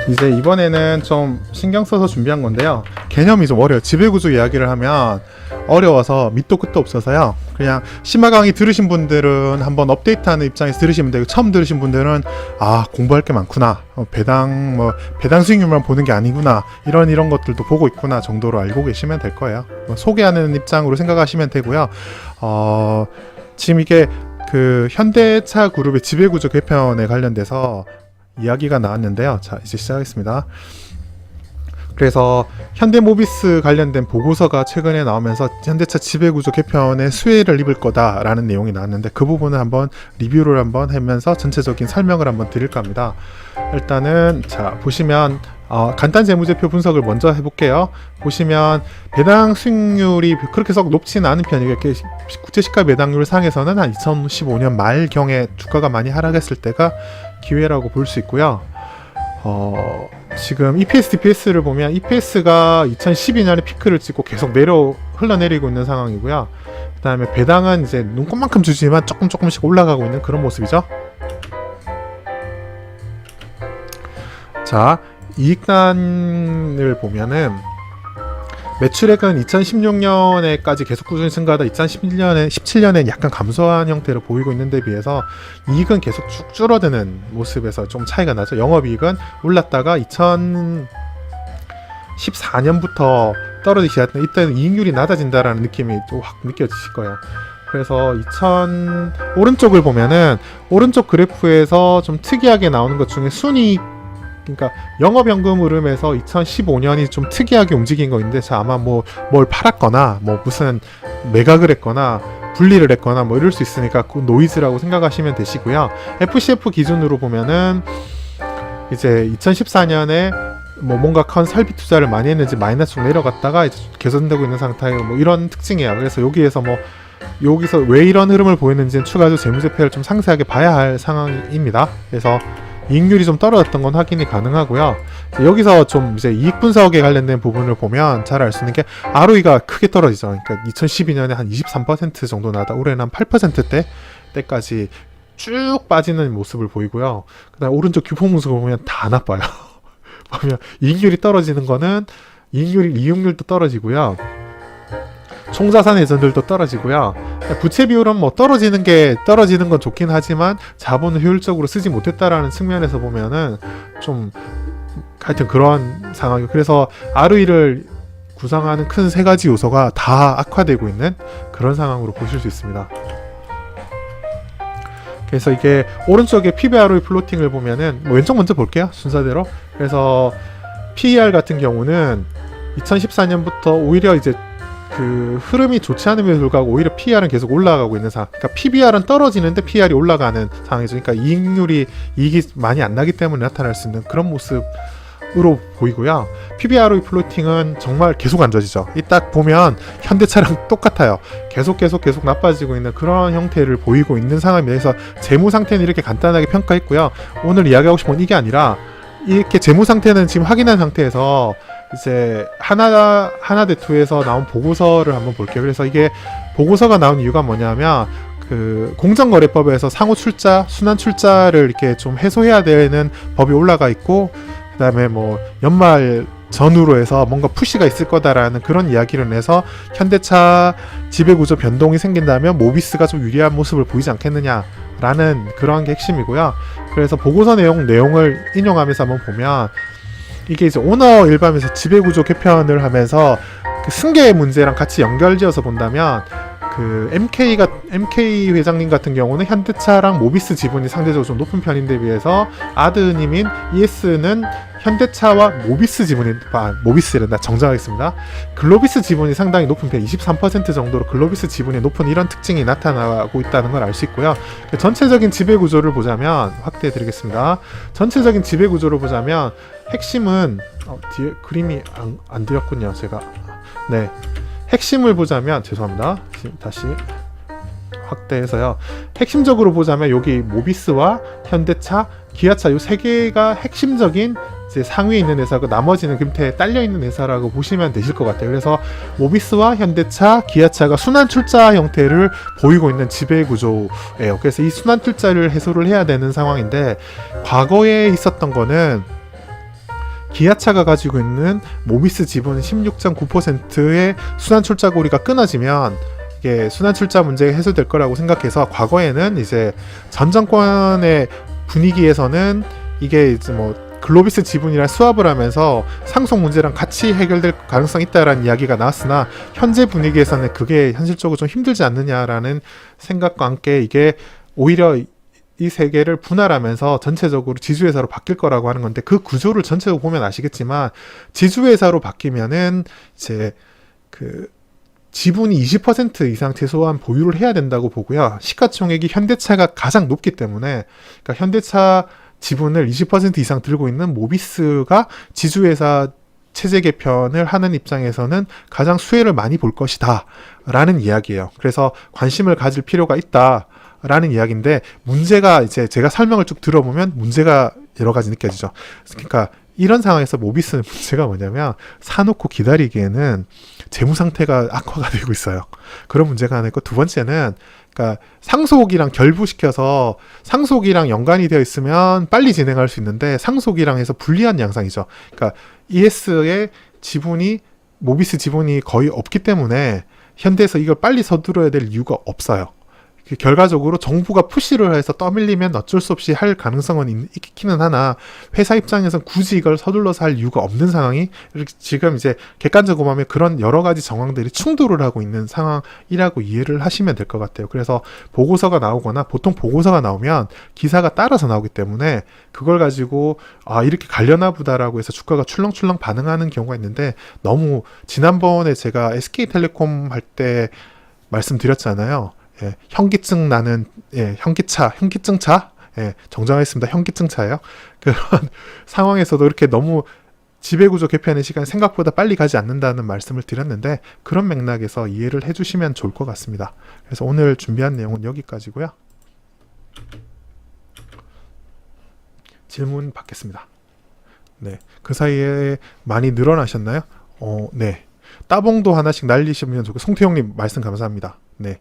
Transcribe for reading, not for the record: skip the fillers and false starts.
이제 이번에는 좀 신경 써서 준비한 건데요. 개념이 좀 어려워요. 지배구조 이야기를 하면 어려워서 밑도 끝도 없어서요. 그냥 심화 강의 들으신 분들은 한번 업데이트하는 입장에서 들으시면 되고, 처음 들으신 분들은 아, 공부할 게 많구나, 배당 수익률만 보는 게 아니구나, 이런 것들도 보고 있구나 정도로 알고 계시면 될 거예요. 소개하는 입장으로 생각하시면 되고요. 지금 이게 그 현대차 그룹의 지배구조 개편에 관련돼서 이야기가 나왔는데요. 자, 이제 시작하겠습니다. 그래서 현대모비스 관련된 보고서가 최근에 나오면서 현대차 지배구조 개편에 수혜를 입을 거다라는 내용이 나왔는데, 그 부분을 한번 리뷰를 한번 하면서 전체적인 설명을 한번 드릴까 합니다. 일단은 자, 보시면 간단 재무제표 분석을 먼저 해볼게요. 보시면 배당 수익률이 그렇게 썩 높지는 않은 편이고, 이렇게 국제시가 배당률 상에서는 한 2015년 말경에 주가가 많이 하락했을 때가 기회라고 볼 수 있고요. 지금 EPS, DPS를 보면 EPS가 2012년에 피크를 찍고 계속 흘러내리고 있는 상황이고요. 그 다음에 배당은 이제 눈곱만큼 주지만 조금씩 올라가고 있는 그런 모습이죠. 자, 이익단을 보면은 매출액은 2016년에까지 계속 꾸준히 증가하다 17년에 약간 감소한 형태로 보이고 있는데 비해서 이익은 계속 쭉 줄어드는 모습에서 좀 차이가 나죠. 영업이익은 올랐다가 2014년부터 떨어지기 시작했는데, 이때는 이익률이 낮아진다라는 느낌이 또 확 느껴지실 거예요. 그래서 오른쪽을 보면은 오른쪽 그래프에서 좀 특이하게 나오는 것 중에 순이익, 그러니까 영업연금 흐름에서 2015년이 좀 특이하게 움직인 거인데, 자, 아마 뭘 팔았거나 무슨 매각을 했거나 분리를 했거나 이럴 수 있으니까 그 노이즈라고 생각하시면 되시고요. FCF 기준으로 보면은 이제 2014년에 뭔가 큰 설비 투자를 많이 했는지 마이너스로 내려갔다가 이제 개선되고 있는 상태예요. 이런 특징이에요. 그래서 여기서 왜 이런 흐름을 보이는지는 추가적으로 재무제표를 좀 상세하게 봐야 할 상황입니다. 그래서 이익률이 좀 떨어졌던 건 확인이 가능하고요. 여기서 좀 이제 이익 분석에 관련된 부분을 보면 잘 알 수 있는 게 ROE가 크게 떨어지죠. 그러니까 2012년에 한 23% 정도 나다 올해는 한 8%대까지 쭉 빠지는 모습을 보이고요. 그다음 오른쪽 규모 분석을 보면 다 나빠요. 보면 이익률이 떨어지는 거는 이익률도 떨어지고요. 총자산 회전들도 떨어지고요. 부채 비율은 떨어지는 건 좋긴 하지만 자본을 효율적으로 쓰지 못했다라는 측면에서 보면은 좀 하여튼 그런 상황이고, 그래서 ROE를 구성하는 큰 세 가지 요소가 다 악화되고 있는 그런 상황으로 보실 수 있습니다. 그래서 이게 오른쪽에 PBROE 플로팅을 보면은 왼쪽 먼저 볼게요, 순서대로. 그래서 PER 같은 경우는 2014년부터 오히려 이제 그 흐름이 좋지 않음에도 불구하고 오히려 PER은 계속 올라가고 있는 상황. 그러니까 PBR은 떨어지는데 PER이 올라가는 상황이죠. 그러니까 이익이 많이 안 나기 때문에 나타날 수 있는 그런 모습으로 보이고요. PBROE 플로팅은 정말 계속 안 좋아지죠. 이 딱 보면 현대차랑 똑같아요. 계속 나빠지고 있는 그런 형태를 보이고 있는 상황입니다. 그래서 재무 상태는 이렇게 간단하게 평가했고요. 오늘 이야기하고 싶은 건 이게 아니라, 이렇게 재무 상태는 지금 확인한 상태에서 이제 하나대투에서 나온 보고서를 한번 볼게요. 그래서 이게 보고서가 나온 이유가 뭐냐면, 그 공정거래법에서 상호 출자, 순환 출자를 이렇게 좀 해소해야 되는 법이 올라가 있고, 그다음에 연말 전후로 해서 뭔가 푸시가 있을 거다라는 그런 이야기를 내서 현대차 지배구조 변동이 생긴다면 모비스가 좀 유리한 모습을 보이지 않겠느냐라는 그러한 게 핵심이고요. 그래서 보고서 내용을 인용하면서 한번 보면, 이게 이제 오너 일반에서 지배구조 개편을 하면서 그 승계 문제랑 같이 연결지어서 본다면, 그 MK 회장님 같은 경우는 현대차랑 모비스 지분이 상대적으로 좀 높은 편인데 비해서 아드님인 ES는 현대차와 모비스 지분이 모비스란다 정정하겠습니다. 글로비스 지분이 상당히 높은 편, 23% 정도로 글로비스 지분이 높은 이런 특징이 나타나고 있다는 걸 알 수 있고요. 전체적인 지배구조를 보자면, 확대해 드리겠습니다. 전체적인 지배구조를 보자면 핵심은 뒤에 그림이 안 드렸군요. 제가 핵심을 보자면, 죄송합니다. 다시 확대해서요. 핵심적으로 보자면 여기 모비스와 현대차, 기아차 이 세 개가 핵심적인 이제 상위에 있는 회사고, 나머지는 밑에 딸려 있는 회사라고 보시면 되실 것 같아요. 그래서 모비스와 현대차, 기아차가 순환 출자 형태를 보이고 있는 지배 구조예요. 그래서 이 순환 출자를 해소를 해야 되는 상황인데, 과거에 있었던 거는 기아차가 가지고 있는 모비스 지분 16.9%의 순환 출자 고리가 끊어지면 이게 순환 출자 문제가 해소될 거라고 생각해서 과거에는 이제 전 정권의 분위기에서는 이게 이제 뭐 글로비스 지분이랑 수합을 하면서 상속 문제랑 같이 해결될 가능성이 있다라는 이야기가 나왔으나 현재 분위기에서는 그게 현실적으로 좀 힘들지 않느냐라는 생각과 함께 이게 오히려 이 세 개를 분할하면서 전체적으로 지주회사로 바뀔 거라고 하는 건데 그 구조를 전체적으로 보면 아시겠지만 지주회사로 바뀌면은 이제 그 지분이 20% 이상 최소한 보유를 해야 된다고 보고요. 시가총액이 현대차가 가장 높기 때문에 그러니까 현대차 지분을 20% 이상 들고 있는 모비스가 지주회사 체제 개편을 하는 입장에서는 가장 수혜를 많이 볼 것이다 라는 이야기예요. 그래서 관심을 가질 필요가 있다 라는 이야기인데 문제가 이제 제가 설명을 쭉 들어보면 문제가 여러 가지 느껴지죠. 그러니까 이런 상황에서 모비스는 문제가 뭐냐면 사놓고 기다리기에는 재무 상태가 악화가 되고 있어요. 그런 문제가 하나 있고 두 번째는 그러니까 상속이랑 결부시켜서 상속이랑 연관이 되어 있으면 빨리 진행할 수 있는데 상속이랑 해서 불리한 양상이죠. 그러니까 ES의 지분이 모비스 지분이 거의 없기 때문에 현대에서 이걸 빨리 서두르야 될 이유가 없어요. 결과적으로 정부가 푸시를 해서 떠밀리면 어쩔 수 없이 할 가능성은 있기는 하나 회사 입장에서는 굳이 이걸 서둘러서 할 이유가 없는 상황이 지금 이제 객관적으로 보면 그런 여러 가지 정황들이 충돌을 하고 있는 상황이라고 이해를 하시면 될 것 같아요. 그래서 보고서가 나오거나 보통 보고서가 나오면 기사가 따라서 나오기 때문에 그걸 가지고 아 이렇게 갈려나 보다라고 해서 주가가 출렁출렁 반응하는 경우가 있는데 너무 지난번에 제가 SK텔레콤 할 때 말씀드렸잖아요. 예, 현기증 나는 현기증차 정정하겠습니다. 현기증차예요. 그런 상황에서도 이렇게 너무 지배구조 개편의 시간이 생각보다 빨리 가지 않는다는 말씀을 드렸는데 그런 맥락에서 이해를 해주시면 좋을 것 같습니다. 그래서 오늘 준비한 내용은 여기까지고요. 질문 받겠습니다. 네, 그 사이에 많이 늘어나셨나요? 네, 따봉도 하나씩 날리시면 좋고 송태용님 말씀 감사합니다. 네.